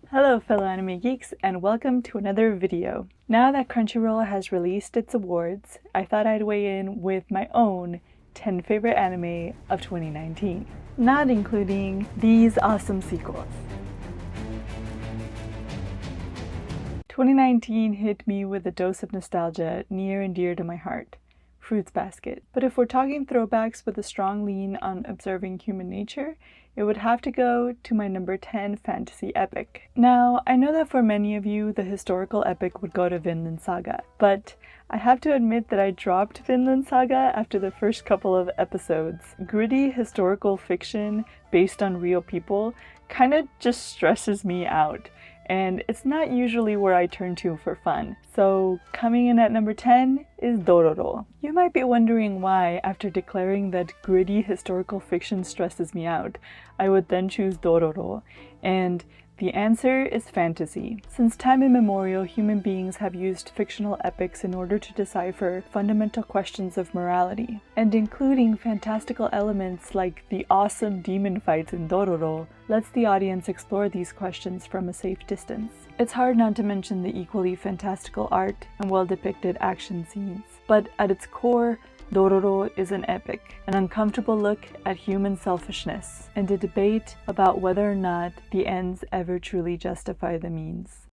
Hello fellow anime geeks and welcome to another video. Now that Crunchyroll has released its awards, I thought I'd weigh in with my own 10 favorite anime of 2019, not including these awesome sequels. 2019 hit me with a dose of nostalgia near and dear to my heart. Fruits Basket. But if we're talking throwbacks with a strong lean on observing human nature, it would have to go to my number 10 fantasy epic. Now, I know that for many of you, the historical epic would go to Vinland Saga, but I have to admit that I dropped Vinland Saga after the first couple of episodes. Gritty historical fiction based on real people kinda just stresses me out, and it's not usually where I turn to for fun. So coming in at number 10 is Dororo. You might be wondering why, after declaring that gritty historical fiction stresses me out, I would then choose Dororo, and the answer is fantasy. Since time immemorial, human beings have used fictional epics in order to decipher fundamental questions of morality, and including fantastical elements like the awesome demon fights in Dororo lets the audience explore these questions from a safe distance. It's hard not to mention the equally fantastical art and well-depicted action scenes, but at its core, Dororo is an epic, an uncomfortable look at human selfishness, and a debate about whether or not the ends ever truly justify the means.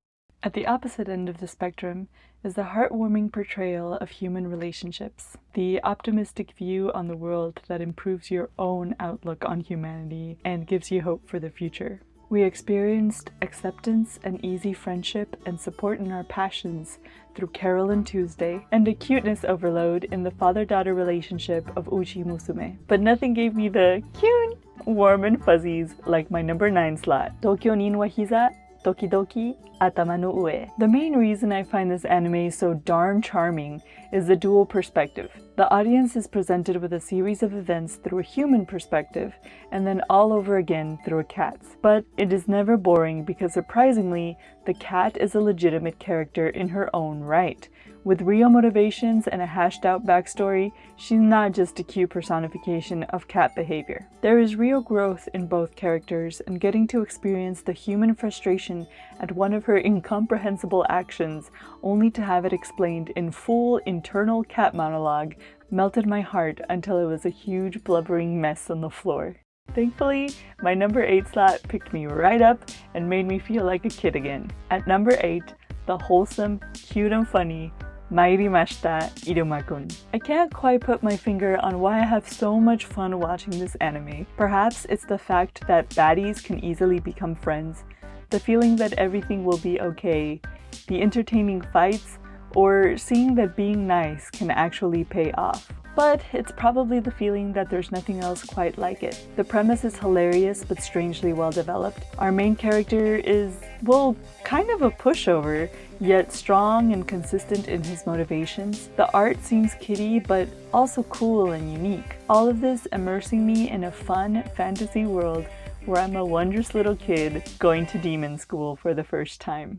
At the opposite end of the spectrum is the heartwarming portrayal of human relationships, the optimistic view on the world that improves your own outlook on humanity and gives you hope for the future. We experienced acceptance and easy friendship and support in our passions through Carol and Tuesday, and a cuteness overload in the father-daughter relationship of Uchi Musume. But nothing gave me the cute, warm and fuzzies like my number 9 slot, Tokyo Nin wa Hiza Tokidoki Atama no Ue. The main reason I find this anime so darn charming is the dual perspective. The audience is presented with a series of events through a human perspective, and then all over again through a cat's. But it is never boring because surprisingly, the cat is a legitimate character in her own right. With real motivations and a hashed-out backstory, she's not just a cute personification of cat behavior. There is real growth in both characters, and getting to experience the human frustration at one of her incomprehensible actions, only to have it explained in full internal cat monologue, melted my heart until it was a huge blubbering mess on the floor. Thankfully, my number 8 slot picked me right up and made me feel like a kid again. At number 8, the wholesome, cute and funny Mairimashita Iruma-kun. I can't quite put my finger on why I have so much fun watching this anime. Perhaps it's the fact that baddies can easily become friends, the feeling that everything will be okay, the entertaining fights, or seeing that being nice can actually pay off. But it's probably the feeling that there's nothing else quite like it. The premise is hilarious but strangely well developed. Our main character is, well, kind of a pushover, yet strong and consistent in his motivations. The art seems kiddie but also cool and unique. All of this immersing me in a fun fantasy world where I'm a wondrous little kid going to demon school for the first time.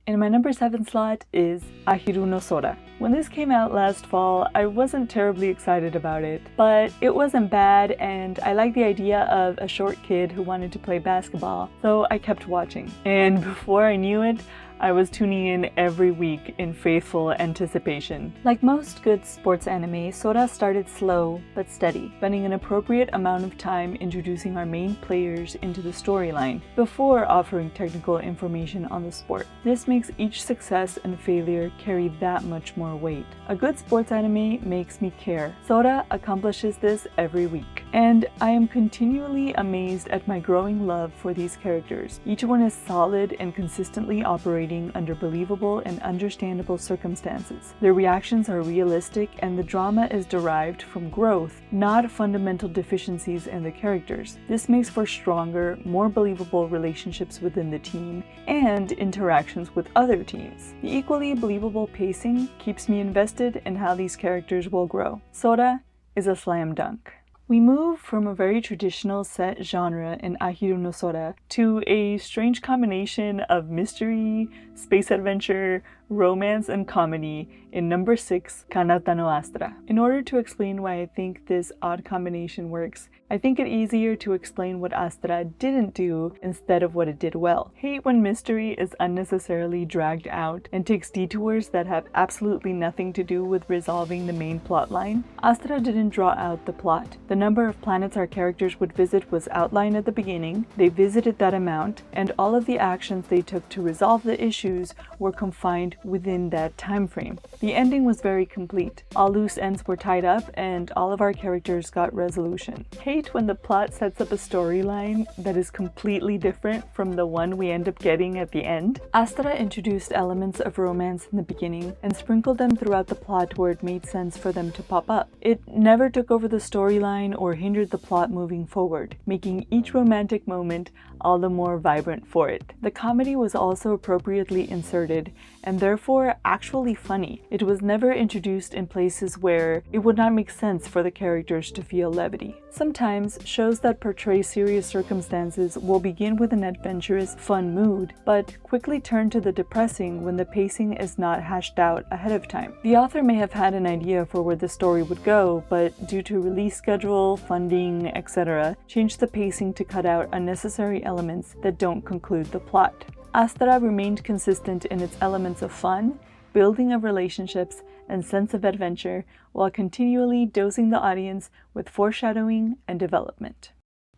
In my number 7 slot is Ahi Tuna Soda. When this came out last fall, I wasn't terribly excited about it, but it wasn't bad and I liked the idea of a short kid who wanted to play basketball, so I kept watching. And before I knew it, I was tuning in every week in faithful anticipation. Like most good sports anime, Soda started slow but steady, spending an appropriate amount of time introducing our main players into the storyline before offering technical information on the sport. This makes each success and failure carry that much more weight. A good sports anime makes me care. Soda accomplishes this every week, and I am continually amazed at my growing love for these characters. Each one is solid and consistently operating under believable and understandable circumstances. Their reactions are realistic and the drama is derived from growth, not fundamental deficiencies in the characters. This makes for stronger, more believable relationships within the team and interactions with other teams. The equally believable pacing keeps me invested in how these characters will grow. Soda is a slam dunk. We move from a very traditional set genre in Ahi Tuna Soda to a strange combination of mystery, space adventure, romance and comedy in number 6, Kanata no Astra. In order to explain why I think this odd combination works, I think it easier to explain what Astra didn't do instead of what it did well. Hate when mystery is unnecessarily dragged out and takes detours that have absolutely nothing to do with resolving the main plotline. Astra didn't draw out the plot. The number of planets our characters would visit was outlined at the beginning, they visited that amount, and all of the actions they took to resolve the issues were confined within that time frame. The ending was very complete. All loose ends were tied up and all of our characters got resolution. Hate when the plot sets up a storyline that is completely different from the one we end up getting at the end. Astra introduced elements of romance in the beginning and sprinkled them throughout the plot where it made sense for them to pop up. It never took over the storyline or hindered the plot moving forward, making each romantic moment all the more vibrant for it. The comedy was also appropriately inserted and therefore actually funny. It was never introduced in places where it would not make sense for the characters to feel levity. Sometimes shows that portray serious circumstances will begin with an adventurous, fun mood, but quickly turn to the depressing when the pacing is not hashed out ahead of time. The author may have had an idea for where the story would go, but due to release schedule, funding, etc., changed the pacing to cut out unnecessary elements that don't conclude the plot. Astra remained consistent in its elements of fun, building of relationships, and sense of adventure, while continually dosing the audience with foreshadowing and development.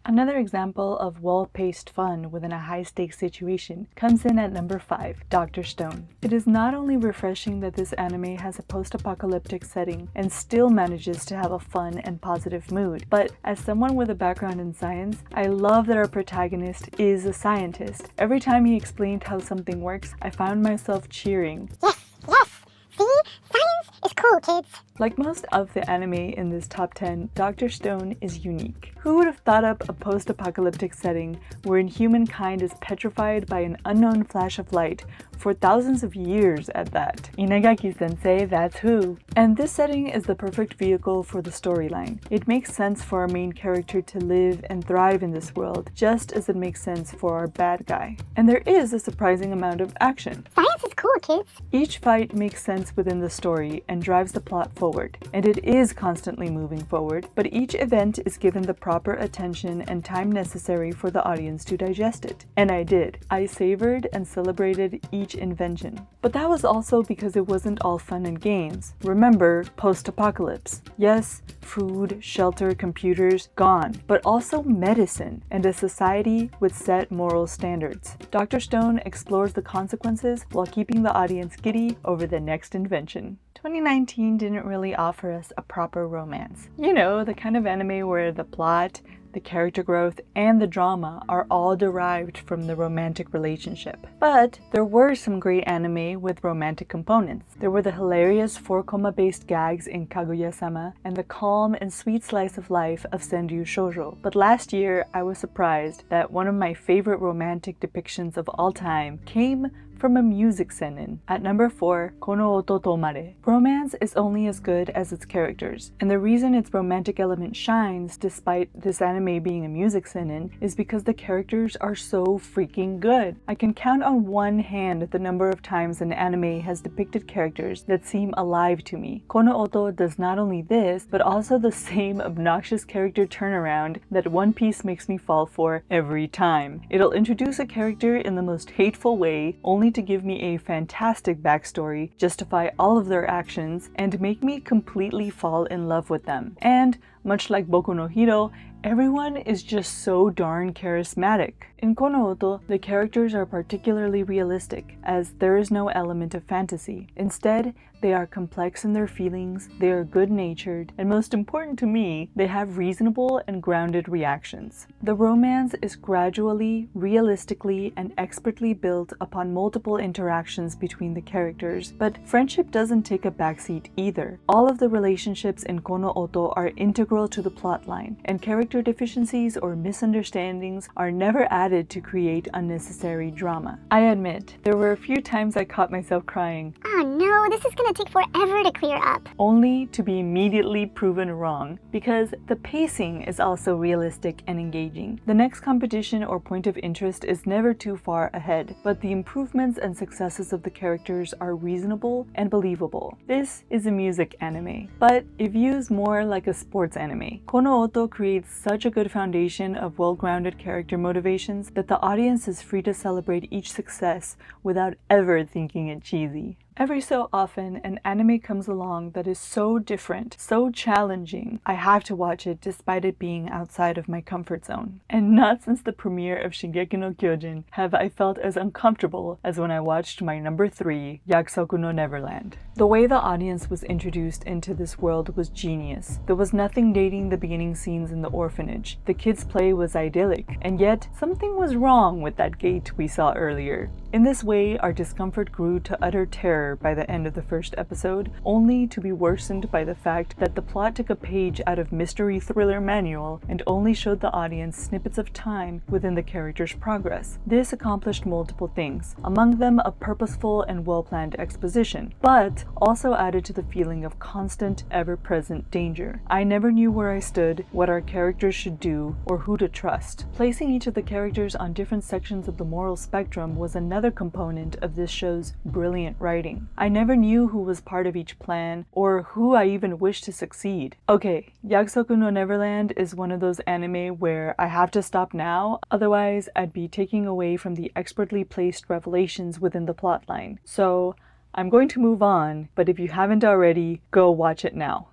Another example of well-paced fun within a high-stakes situation comes in at number 5, Dr. Stone. It is not only refreshing that this anime has a post-apocalyptic setting and still manages to have a fun and positive mood, but as someone with a background in science, I love that our protagonist is a scientist. Every time he explained how something works, I found myself cheering. Yes, yes! See? Science is cool, kids! Like most of the anime in this top 10, Dr. Stone is unique. Who would have thought up a post-apocalyptic setting wherein humankind is petrified by an unknown flash of light for thousands of years at that? Inagaki-sensei, that's who. And this setting is the perfect vehicle for the storyline. It makes sense for our main character to live and thrive in this world, just as it makes sense for our bad guy. And there is a surprising amount of action. Science is cool, kids! Each fight makes sense within the story and drives the plot forward, and it is constantly moving forward, but each event is given the proper attention and time necessary for the audience to digest it. And I did. I savored and celebrated each invention. But that was also because it wasn't all fun and games. Remember, post-apocalypse. Yes, food, shelter, computers, gone, but also medicine and a society with set moral standards. Dr. Stone explores the consequences while keeping the audience giddy over the next invention. 2019 didn't really offer us a proper romance. You know, the kind of anime where the plot, the character growth, and the drama are all derived from the romantic relationship. But there were some great anime with romantic components. There were the hilarious 4-koma-based gags in Kaguya-sama and the calm and sweet slice of life of Senryu Shoujo. But last year, I was surprised that one of my favorite romantic depictions of all time came from a music seinen. At number 4, Kono Oto Tomare. Romance is only as good as its characters, and the reason its romantic element shines despite this anime being a music seinen is because the characters are so freaking good. I can count on one hand the number of times an anime has depicted characters that seem alive to me. Kono Oto does not only this, but also the same obnoxious character turnaround that One Piece makes me fall for every time. It'll introduce a character in the most hateful way, only to give me a fantastic backstory, justify all of their actions, and make me completely fall in love with them. And, much like Boku no Hero, everyone is just so darn charismatic. In Kono Oto, the characters are particularly realistic, as there is no element of fantasy. Instead, they are complex in their feelings, they are good-natured, and most important to me, they have reasonable and grounded reactions. The romance is gradually, realistically, and expertly built upon multiple interactions between the characters, but friendship doesn't take a backseat either. All of the relationships in Kono Oto are integral to the plotline, and character deficiencies or misunderstandings are never added to create unnecessary drama. I admit, there were a few times I caught myself crying. Oh no, this is gonna take forever to clear up. Only to be immediately proven wrong, because the pacing is also realistic and engaging. The next competition or point of interest is never too far ahead, but the improvements and successes of the characters are reasonable and believable. This is a music anime, but it views more like a sports anime. Kono Oto creates such a good foundation of well-grounded character motivations that the audience is free to celebrate each success without ever thinking it cheesy. Every so often, an anime comes along that is so different, so challenging, I have to watch it despite it being outside of my comfort zone. And not since the premiere of Shingeki no Kyojin have I felt as uncomfortable as when I watched my number 3, Yakusoku no Neverland. The way the audience was introduced into this world was genius. There was nothing dating the beginning scenes in the orphanage. The kids' play was idyllic, and yet something was wrong with that gate we saw earlier. In this way, our discomfort grew to utter terror by the end of the first episode, only to be worsened by the fact that the plot took a page out of mystery thriller manual and only showed the audience snippets of time within the character's progress. This accomplished multiple things, among them a purposeful and well-planned exposition, but also added to the feeling of constant, ever-present danger. I never knew where I stood, what our characters should do, or who to trust. Placing each of the characters on different sections of the moral spectrum was another component of this show's brilliant writing. I never knew who was part of each plan, or who I even wished to succeed. Okay, Yakusoku no Neverland is one of those anime where I have to stop now, otherwise I'd be taking away from the expertly placed revelations within the plotline. So, I'm going to move on, but if you haven't already, go watch it now.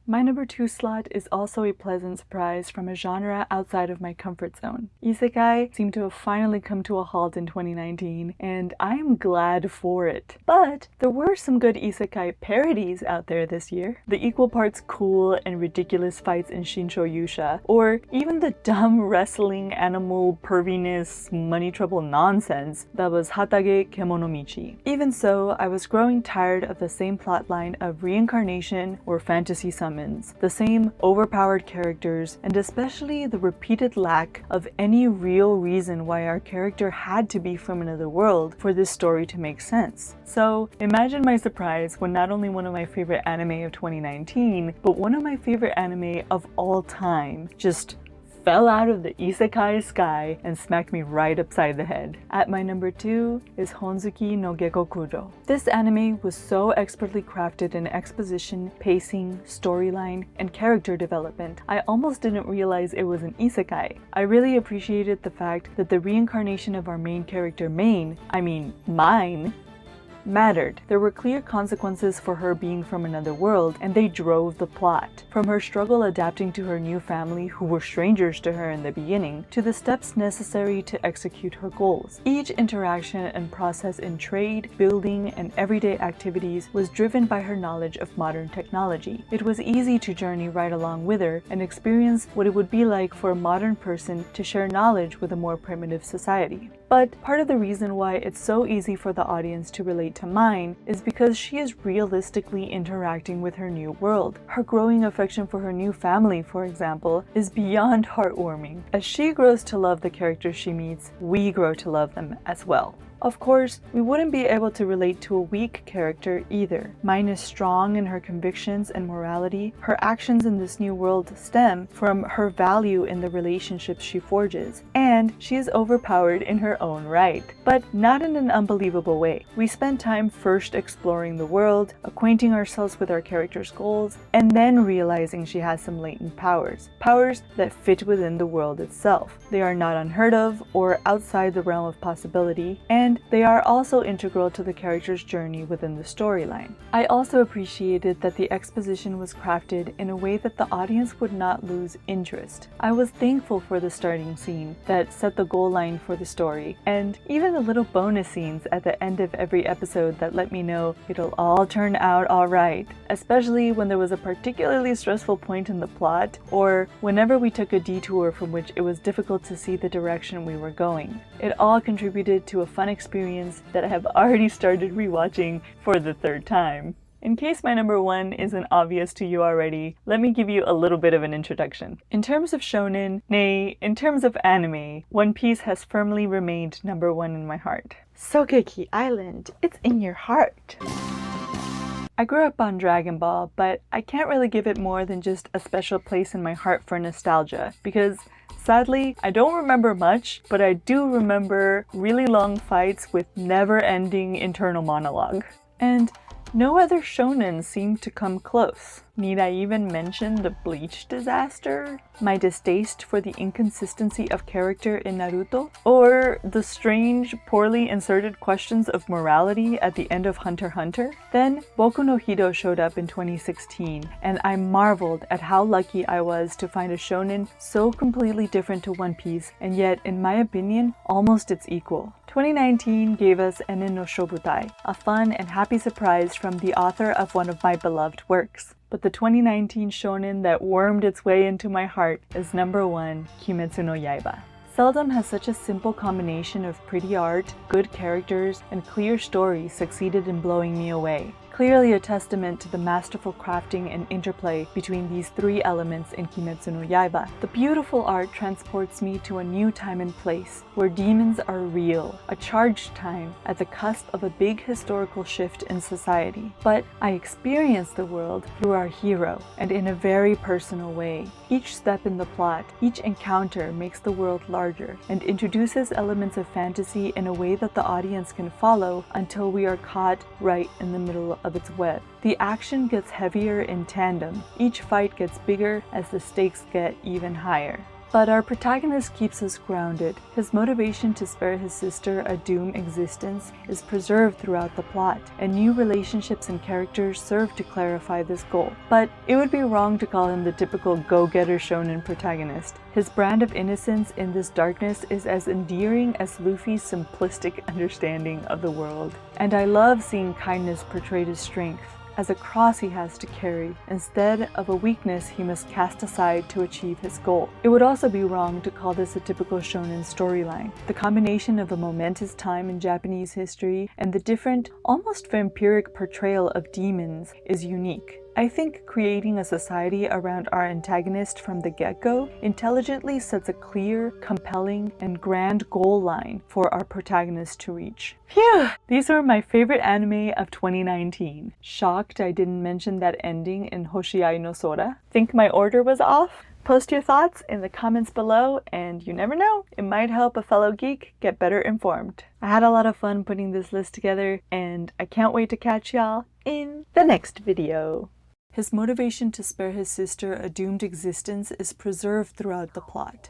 My number 2 slot is also a pleasant surprise from a genre outside of my comfort zone. Isekai seemed to have finally come to a halt in 2019, and I am glad for it. But there were some good isekai parodies out there this year. The equal parts cool and ridiculous fights in Shinsho Yusha, or even the dumb wrestling animal perviness money trouble nonsense that was Hatage Kemonomichi. Even so, I was growing tired of the same plotline of reincarnation or fantasy summons, the same overpowered characters, and especially the repeated lack of any real reason why our character had to be from another world for this story to make sense. So imagine my surprise when not only one of my favorite anime of 2019, but one of my favorite anime of all time just fell out of the isekai sky and smacked me right upside the head. At my number 2 is Honzuki no Gekko. This anime was so expertly crafted in exposition, pacing, storyline, and character development, I almost didn't realize it was an isekai. I really appreciated the fact that the reincarnation of our main character mine, mattered. There were clear consequences for her being from another world, and they drove the plot. From her struggle adapting to her new family, who were strangers to her in the beginning, to the steps necessary to execute her goals. Each interaction and process in trade, building, and everyday activities was driven by her knowledge of modern technology. It was easy to journey right along with her and experience what it would be like for a modern person to share knowledge with a more primitive society. But part of the reason why it's so easy for the audience to relate to mine is because she is realistically interacting with her new world. Her growing affection for her new family, for example, is beyond heartwarming. As she grows to love the characters she meets, we grow to love them as well. Of course, we wouldn't be able to relate to a weak character either. Mine is strong in her convictions and morality. Her actions in this new world stem from her value in the relationships she forges, and she is overpowered in her own right, but not in an unbelievable way. We spend time first exploring the world, acquainting ourselves with our character's goals, and then realizing she has some latent powers that fit within the world itself. They are not unheard of or outside the realm of possibility, and they are also integral to the character's journey within the storyline. I also appreciated that the exposition was crafted in a way that the audience would not lose interest. I was thankful for the starting scene that set the goal line for the story, and even the little bonus scenes at the end of every episode that let me know it'll all turn out alright, especially when there was a particularly stressful point in the plot, or whenever we took a detour from which it was difficult to see the direction we were going. It all contributed to a fun experience that I have already started rewatching for the 3rd time. In case my number 1 isn't obvious to you already, let me give you a little bit of an introduction. In terms of shonen, nay, in terms of anime, One Piece has firmly remained number 1 in my heart. Sogeki Island, it's in your heart. I grew up on Dragon Ball, but I can't really give it more than just a special place in my heart for nostalgia, because sadly, I don't remember much, but I do remember really long fights with never-ending internal monologue. And no other shonen seemed to come close. Need I even mention the Bleach disaster? My distaste for the inconsistency of character in Naruto? Or the strange, poorly inserted questions of morality at the end of Hunter x Hunter? Then, Boku no Hero showed up in 2016, and I marveled at how lucky I was to find a shonen so completely different to One Piece, and yet, in my opinion, almost its equal. 2019 gave us Enen no Shobutai, a fun and happy surprise from the author of one of my beloved works. But the 2019 shonen that wormed its way into my heart is number 1, Kimetsu no Yaiba. Seldom has such a simple combination of pretty art, good characters, and clear story succeeded in blowing me away. Clearly a testament to the masterful crafting and interplay between these three elements in Kimetsu no Yaiba. The beautiful art transports me to a new time and place, where demons are real, a charged time at the cusp of a big historical shift in society. But I experience the world through our hero, and in a very personal way. Each step in the plot, each encounter makes the world larger, and introduces elements of fantasy in a way that the audience can follow until we are caught right in the middle of its web. The action gets heavier in tandem. Each fight gets bigger as the stakes get even higher. But our protagonist keeps us grounded. His motivation to spare his sister a doomed existence is preserved throughout the plot, and new relationships and characters serve to clarify this goal. But it would be wrong to call him the typical go-getter shonen protagonist. His brand of innocence in this darkness is as endearing as Luffy's simplistic understanding of the world. And I love seeing kindness portrayed as strength, as a cross he has to carry, instead of a weakness he must cast aside to achieve his goal. It would also be wrong to call this a typical shonen storyline. The combination of a momentous time in Japanese history and the different, almost vampiric portrayal of demons is unique. I think creating a society around our antagonist from the get-go intelligently sets a clear, compelling, and grand goal line for our protagonist to reach. Phew! These were my favorite anime of 2019. Shocked I didn't mention that ending in Hoshiai no Sora. Think my order was off? Post your thoughts in the comments below, and you never know, it might help a fellow geek get better informed. I had a lot of fun putting this list together, and I can't wait to catch y'all in the next video. His motivation to spare his sister a doomed existence is preserved throughout the plot.